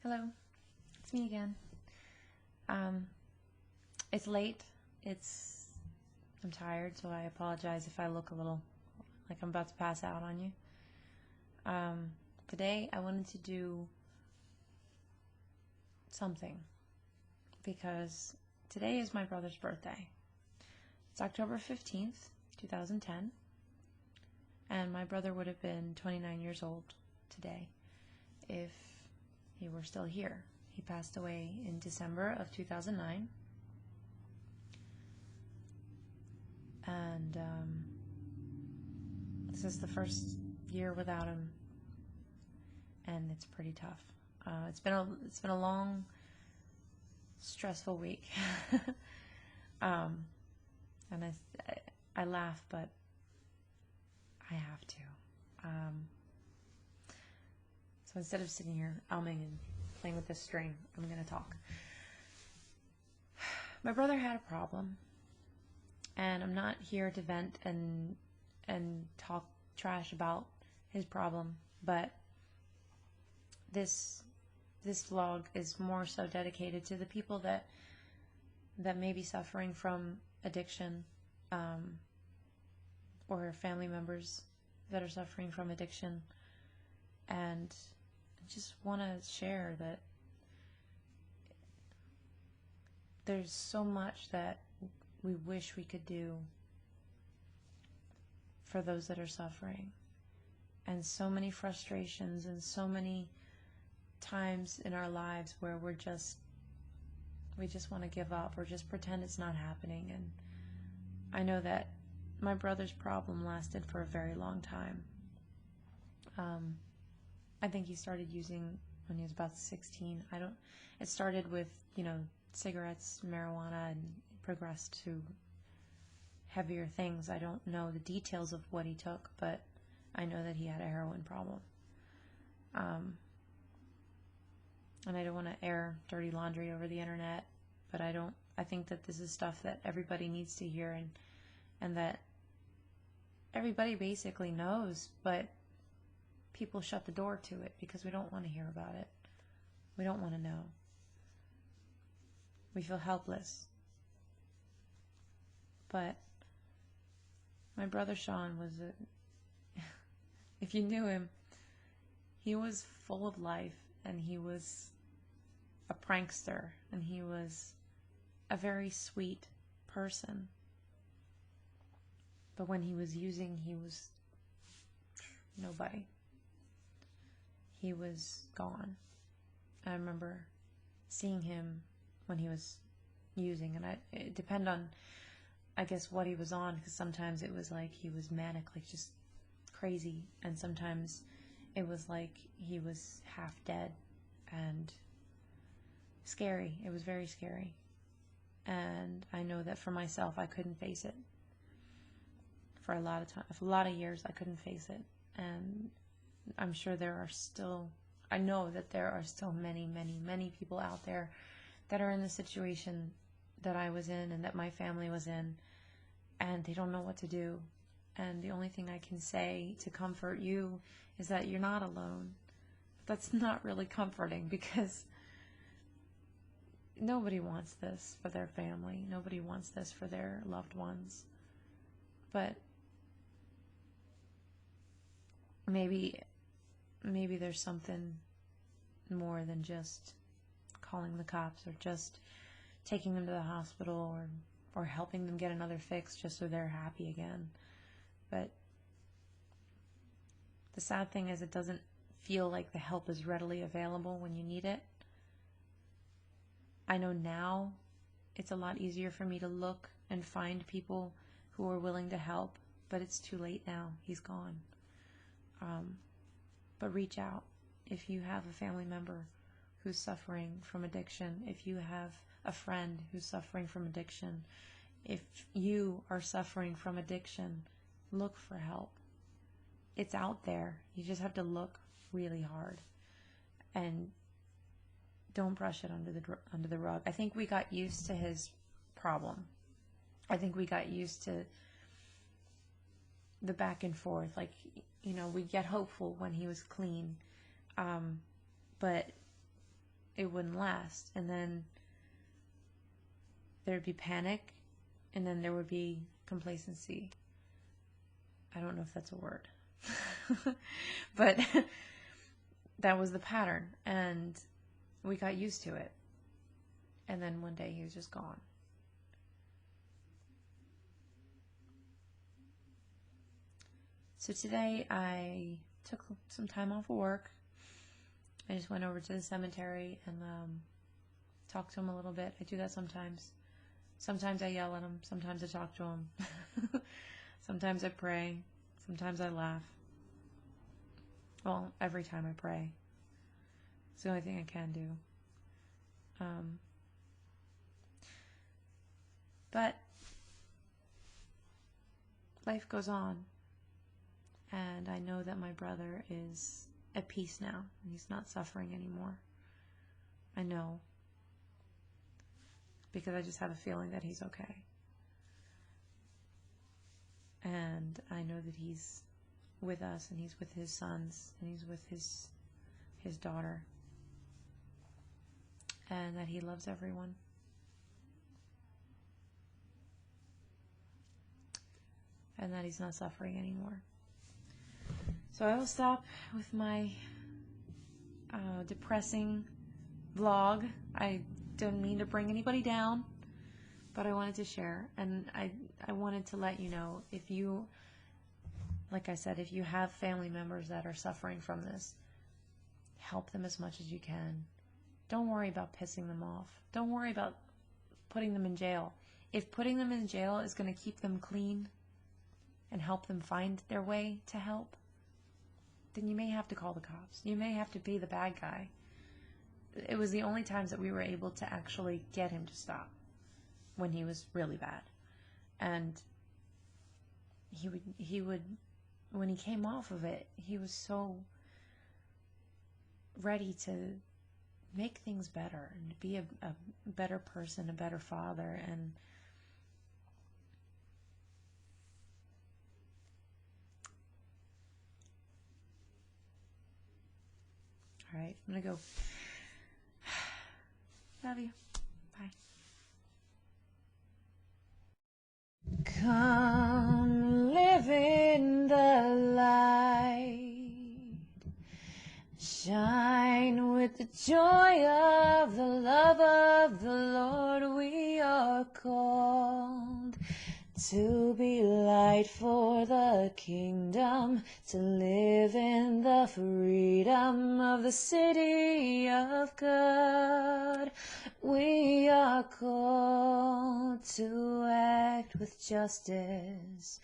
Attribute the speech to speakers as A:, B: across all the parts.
A: Hello, it's me again. Um, it's late. I'm tired, so I apologize if I look a little like I'm about to pass out on you. Today I wanted to do something because today is my brother's birthday. It's October 15th, 2010, and my brother would have been 29 years old today if he were still here. He passed away in December of 2009, and this is the first year without him, and it's pretty tough. It's been a long, stressful week, and I laugh, but I have to. So instead of sitting here umming and playing with this string, I'm going to talk. My brother had a problem, and I'm not here to vent and talk trash about his problem, but this vlog is more so dedicated to the people that may be suffering from addiction, or family members that are suffering from addiction, and I just want to share that there's so much that we wish we could do for those that are suffering, and so many frustrations and so many times in our lives where we just want to give up or just pretend it's not happening. And I know that my brother's problem lasted for a very long time. I think he started using when he was about 16. It started with, cigarettes, marijuana, and progressed to heavier things. I don't know the details of what he took, but I know that he had a heroin problem. And I don't want to air dirty laundry over the internet, but I think that this is stuff that everybody needs to hear, and that everybody basically knows, but people shut the door to it because we don't want to hear about it. We don't want to know. We feel helpless. But my brother Sean was if you knew him, he was full of life, and he was a prankster, and he was a very sweet person. But when he was using, he was nobody. He was gone. I remember seeing him when he was using, and it depended on, I guess, what he was on, because sometimes it was like he was manic, like just crazy, and sometimes it was like he was half dead and scary. It was very scary, and I know that for myself, I couldn't face it. For a lot of years, I couldn't face it, and I'm sure I know that there are still many, many, many people out there that are in the situation that I was in and that my family was in, and they don't know what to do. And the only thing I can say to comfort you is that you're not alone. That's not really comforting, because nobody wants this for their family. Nobody wants this for their loved ones. But maybe there's something more than just calling the cops or just taking them to the hospital or helping them get another fix just so they're happy again. But the sad thing is, it doesn't feel like the help is readily available when you need it. I know now it's a lot easier for me to look and find people who are willing to help, but it's too late now. He's gone. But reach out. If you have a family member who's suffering from addiction, if you have a friend who's suffering from addiction, if you are suffering from addiction, look for help. It's out there. You just have to look really hard, and don't brush it under the rug. I think we got used to his problem. I think we got used to the back and forth. Like, we get hopeful when he was clean, but it wouldn't last. And then there'd be panic, and then there would be complacency. I don't know if that's a word. But that was the pattern, and we got used to it. And then one day he was just gone. So today I took some time off of work. I just went over to the cemetery and talked to him a little bit. I do that sometimes. Sometimes I yell at him. Sometimes I talk to him. Sometimes I pray. Sometimes I laugh. Well, every time I pray. It's the only thing I can do. But life goes on. And I know that my brother is at peace now. He's not suffering anymore. I know. Because I just have a feeling that he's okay. And I know that he's with us, and he's with his sons, and he's with his daughter. And that he loves everyone. And that he's not suffering anymore. So I will stop with my depressing vlog. I don't mean to bring anybody down, but I wanted to share. And I wanted to let you know, if you, like I said, if you have family members that are suffering from this, help them as much as you can. Don't worry about pissing them off. Don't worry about putting them in jail. If putting them in jail is going to keep them clean and help them find their way to help, then you may have to call the cops. You may have to be the bad guy. It was the only times that we were able to actually get him to stop, when he was really bad. And he would, when he came off of it, he was so ready to make things better and be a better person, a better father. And all right, I'm gonna go. Love you. Bye. Come live in the light. Shine with the joy of the love of the Lord. We are called to be light for the kingdom, to live in the freedom of the city of God. We are called to act with justice.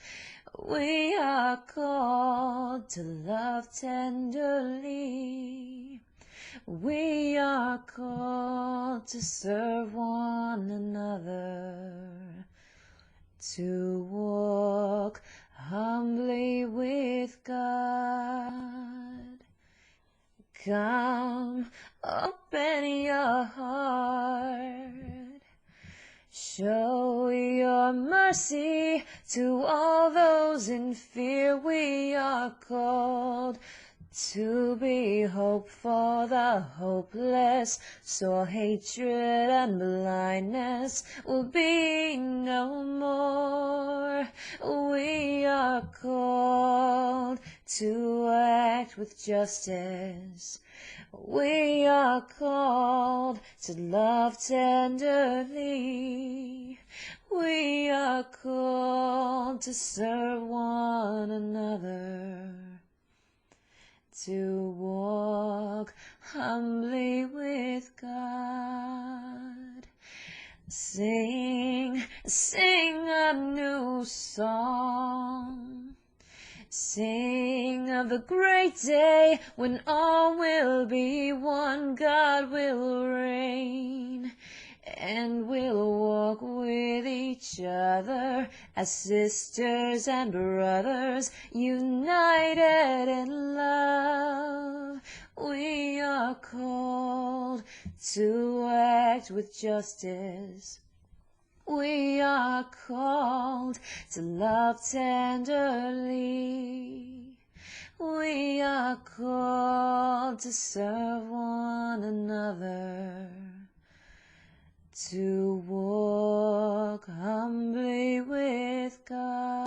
A: We are called to love tenderly. We are called to serve one another, to walk humbly with God. Come, open your heart. Show your mercy to all those in fear. We are called to be hope for the hopeless, so hatred and blindness will be no more. We are called to act with justice. We are called to love tenderly. We are called to serve one another, to walk humbly with God. Sing, sing a new song. Sing of the great day when all will be one. God will reign, and we'll walk with each other as sisters and brothers, united in love. We are called to act with justice. We are called to love tenderly. We are called to serve one another, to walk humbly with God.